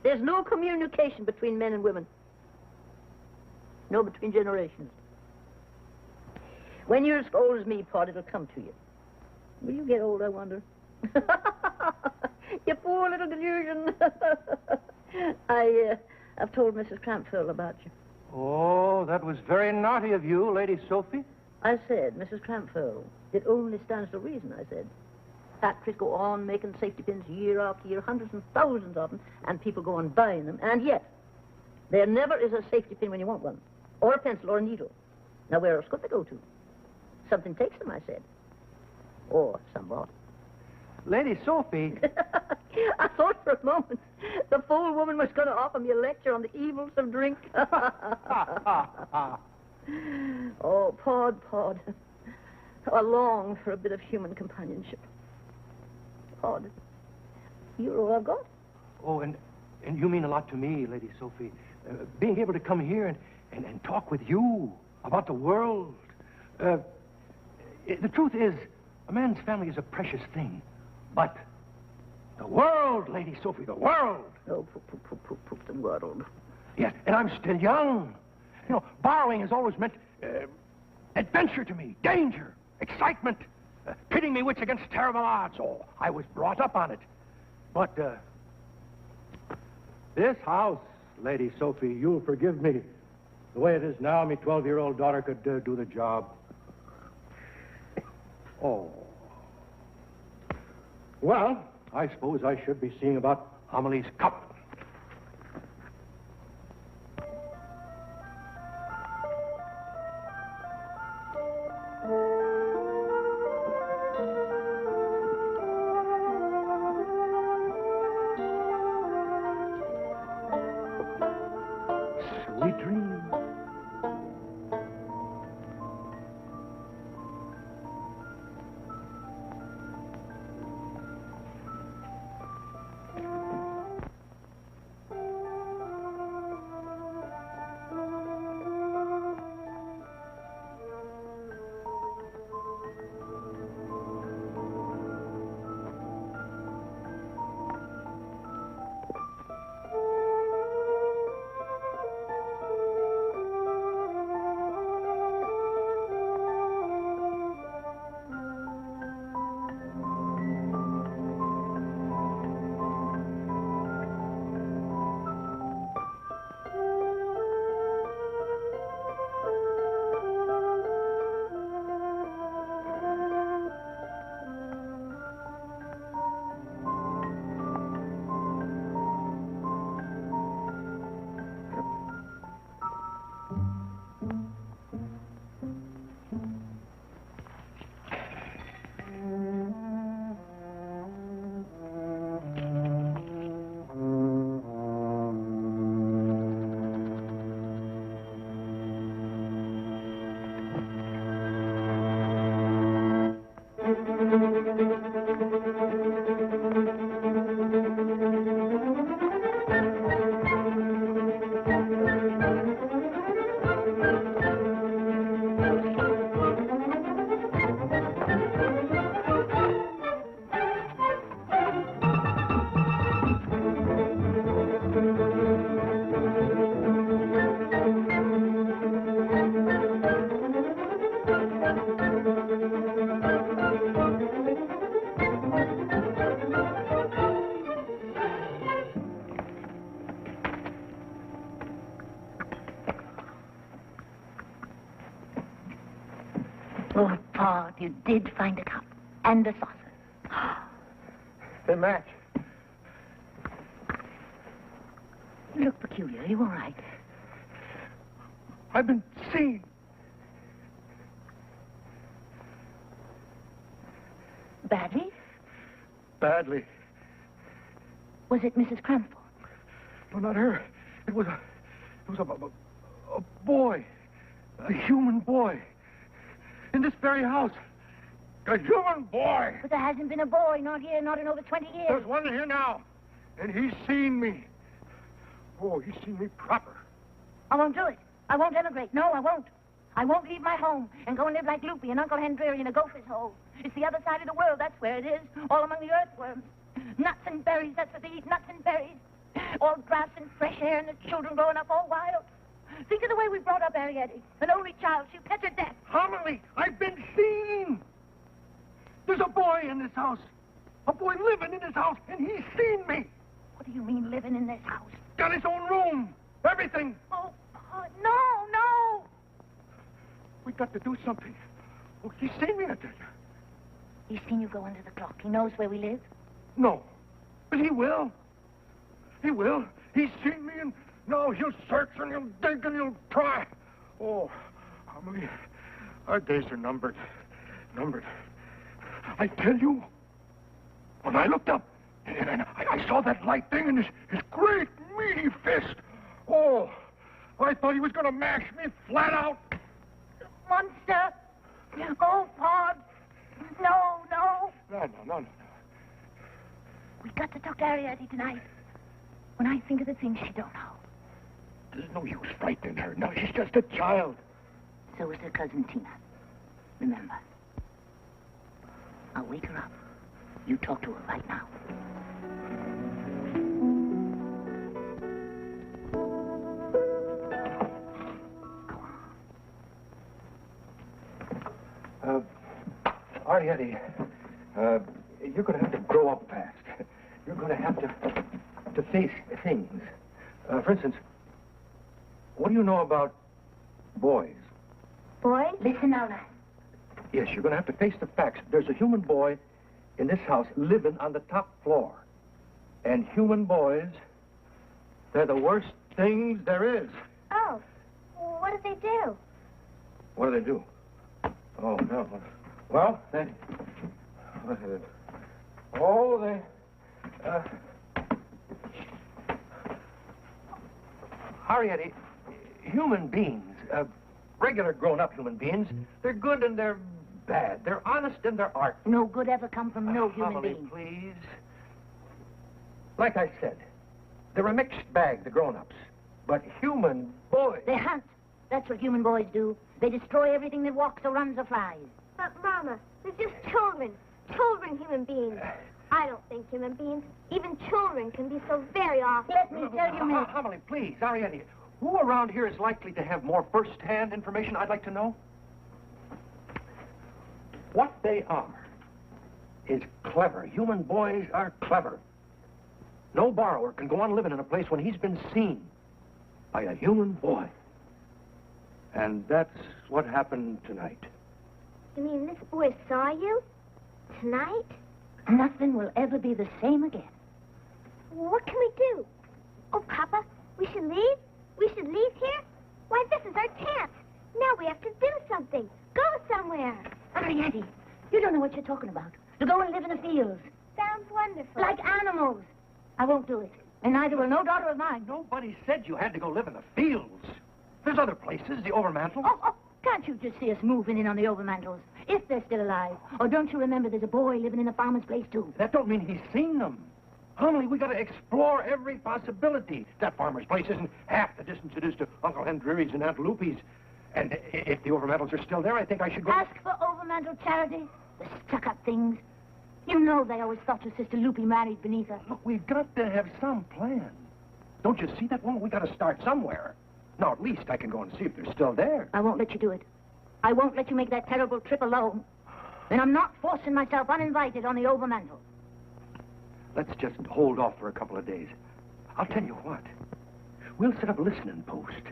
There's no communication between men and women. No, between generations. When you're as old as me, Pod, it'll come to you. Will you get old, I wonder? You poor little delusion. I've told Mrs. Crampfurl about you. Oh, that was very naughty of you, Lady Sophie. I said, Mrs. Crampfurl, it only stands to reason, I said. Factories go on making safety pins year after year, hundreds and thousands of them, and people go on buying them, and yet there never is a safety pin when you want one, or a pencil, or a needle. Now, where else could they go to? Something takes them, I said. Or somebody. Lady Sophie. I thought for a moment the fool woman was going to offer me a lecture on the evils of drink. Oh, Pod. I long for a bit of human companionship. Pod, you're all I've got. Oh, and you mean a lot to me, Lady Sophie. Being able to come here and talk with you about the world. The truth is, a man's family is a precious thing. But the world, Lady Sophie, the world. Oh, the world. Yes, and I'm still young. You know, borrowing has always meant adventure to me, danger, excitement, pitting me wits against terrible odds. Oh, I was brought up on it. But this house, Lady Sophie, you'll forgive me. The way it is now, my 12-year-old daughter could do the job. Oh. Well, I suppose I should be seeing about Amelie's cup. Sweet dreams. Oh, Pod, you did find a cup and a saucer. They match. You look peculiar. Are you all right? I've been seen. Badly? Badly. Was it Mrs. Crampford? No, not her. It was a boy. A human boy. In this very house. A human boy. But there hasn't been a boy, not here, not in over 20 years. There's one here now. And he's seen me. Oh, he's seen me proper. I won't do it. I won't emigrate. No, I won't. I won't leave my home and go and live like Loopy and Uncle Hendry in a gopher's hole. It's the other side of the world, that's where it is, all among the earthworms. Nuts and berries, that's what they eat, nuts and berries. All grass and fresh air and the children growing up all wild. Think of the way we brought up Arietti, an only child. She pet her death. Homily, I've been seen. There's a boy in this house. A boy living in this house, and he's seen me. What do you mean living in this house? Got his own room. Everything. Oh, no. We got to do something. Oh, he's seen me, I tell you. He's seen you go under the clock. He knows where we live. No. But he will. He will. He's seen me, and now he'll search, and he'll dig, and he'll try. Oh, Homily, our days are numbered. Numbered. I tell you, when I looked up, and I saw that light thing in his great, meaty fist. Oh, I thought he was going to mash me flat out. Monster. Oh, Pod. No. No. We've got to talk to Arietti tonight. When I think of the things she don't know. There's no use frightening her. No, she's just a child. So is her cousin Tina. Remember. I'll wake her up. You talk to her right now. Arietti, you're going to have to grow up fast. You're going to have to face things. For instance, what do you know about boys? Boys? Listen now, lad. Yes, you're going to have to face the facts. There's a human boy in this house living on the top floor. And human boys, they're the worst things there is. Oh, what did they do? What do? Oh, no. Well, Arietti, human beings, regular grown-up human beings, they're good and they're bad. They're honest and they're artful. No good ever come from no human Homily, being. please. Like I said, they're a mixed bag, the grown-ups. But human boys... They hunt. That's what human boys do. They destroy everything that walks or runs or flies. But, Mama, they're just children. Children, human beings. I don't think human beings, even children, can be so very awful. Let me tell you, miss. Homily, please, Arietti, who around here is likely to have more first-hand information I'd like to know? What they are is clever. Human boys are clever. No borrower can go on living in a place when he's been seen by a human boy. And that's what happened tonight. You mean this boy saw you? Tonight? Nothing will ever be the same again. What can we do? Oh, Papa, we should leave? We should leave here? Why, this is our chance. Now we have to do something. Go somewhere. Arietti, you don't know what you're talking about. To go and live in the fields. Sounds wonderful. Like animals. I won't do it. And neither will no daughter of mine. Nobody said you had to go live in the fields. There's other places, the Overmantel. Oh, can't you just see us moving in on the Overmantels? If they're still alive. Or don't you remember there's a boy living in the farmer's place, too? That don't mean he's seen them. Homily, we got to explore every possibility. That farmer's place isn't half the distance it is to Uncle Hendry's and Aunt Loopy's. And if the Overmantels are still there, I think I should go... Ask for Overmantel charity? The stuck-up things. You know they always thought your sister Loopy married beneath her. Look, we've got to have some plan. Don't you see that, woman? We got to start somewhere. Now, at least I can go and see if they're still there. I won't let you do it. I won't let you make that terrible trip alone. And I'm not forcing myself uninvited on the Overmantel. Let's just hold off for a couple of days. I'll tell you what. We'll set up a listening post.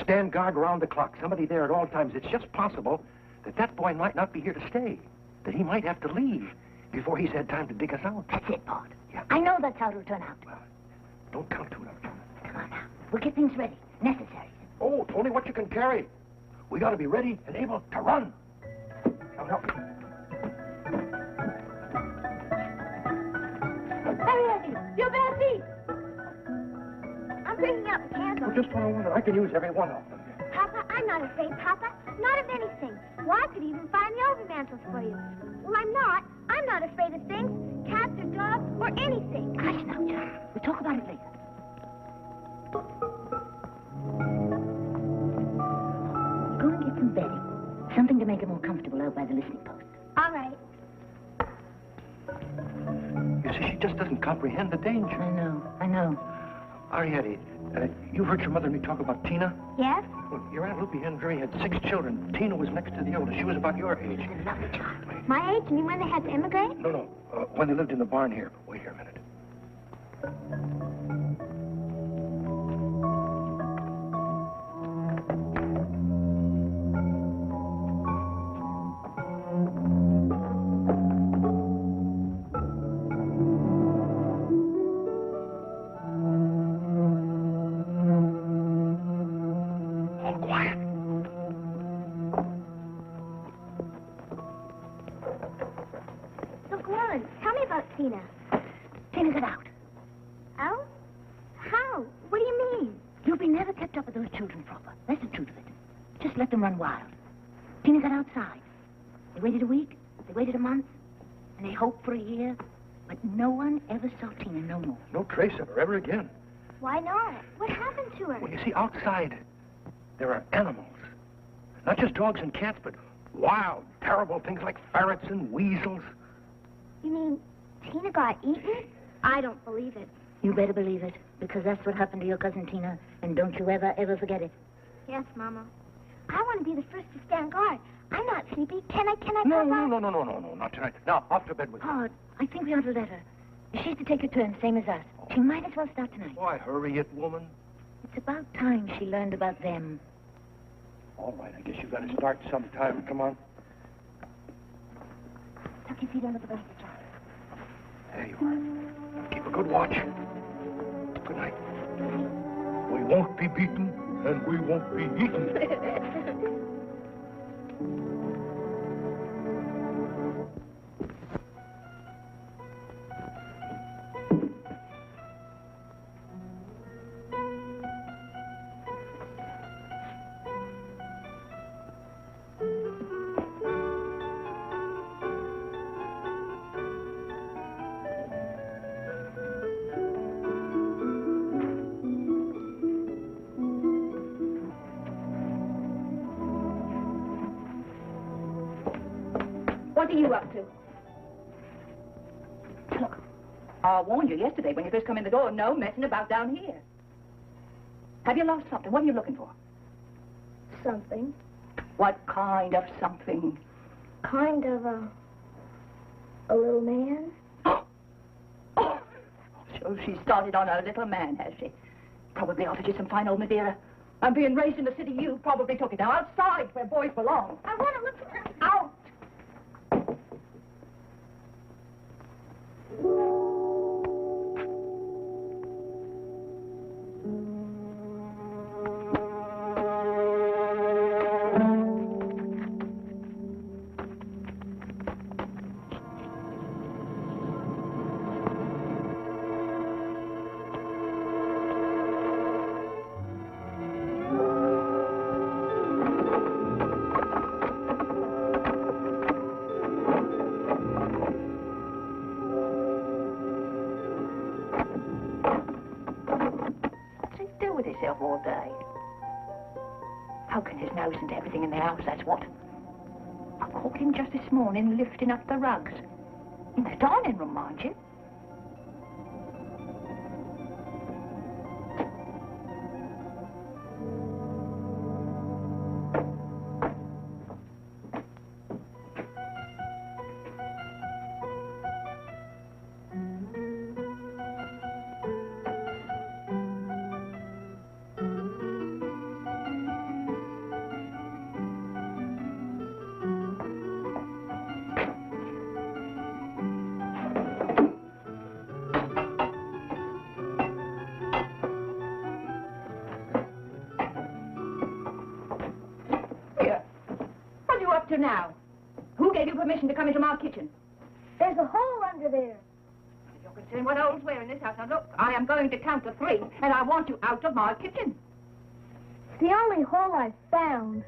Stand guard around the clock. Somebody there at all times. It's just possible that that boy might not be here to stay. That he might have to leave before he's had time to dig us out. That's it, Pod. Yeah. I know that's how it'll turn out. Well, don't count too much. Come on now. We'll get things ready. Necessary. Oh, it's only what you can carry. We got to be ready and able to run. Now. Arietti, your bare feet. I'm bringing out the candles. Oh, just one I can use every one of them. Papa, I'm not afraid, Papa. Not of anything. Well, I could even find the overmantles for you. Well, I'm not. I'm not afraid of things. Cats or dogs or anything. Hush now, John. We'll talk about it later. Go and get some bedding. Something to make her more comfortable out by the listening post. All right. You see, she just doesn't comprehend the danger. I know. Arietti, you've heard your mother and me talk about Tina? Yes? Well, your Aunt Lupe Henry had 6 children. Tina was next to the oldest. She was about your age. A lovely child. My age? You mean when they had to immigrate? No, when they lived in the barn here. Wait here a minute. Tina got out. Out? How? What do you mean? Lupe never kept up with those children proper. That's the truth of it. Just let them run wild. Tina got outside. They waited a week, they waited a month, and they hoped for a year. But no one ever saw Tina no more. No trace of her ever again. Why not? What happened to her? Well, you see, outside, there are animals. Not just dogs and cats, but wild, terrible things like ferrets and weasels. You mean Tina got eaten? I don't believe it. You better believe it, because that's what happened to your cousin Tina, and don't you ever forget it. Yes, Mama. I want to be the first to stand guard. I'm not sleepy. Can I, No, Papa? not tonight. Now, off to bed with you. Oh, I think we ought to let her. She's to take her turn, same as us. She might as well start tonight. Why, hurry it, woman. It's about time she learned about them. All right, I guess you've got to start sometime. Come on. Tuck your feet under the blanket, Charlie. There you are. Keep a good watch. Good night. We won't be beaten, and we won't be eaten. What are you up to? Look, I warned you yesterday when you first come in the door, no messing about down here. Have you lost something? What are you looking for? Something. What kind of something? Kind of a little man. Oh, so she started on a little man, has she? Probably offered you some fine old Madeira. I'm being raised in the city, you probably took it. Now outside, where boys belong. I want to look for her. Out! All day. How can his nose into everything in the house, that's what. I caught him just this morning lifting up the rugs. In the dining room, mind you. Now, who gave you permission to come into my kitchen? There's a hole under there. You're concerned what holes were in this house. Now look, I am going to count to 3, and I want you out of my kitchen. It's the only hole I've found.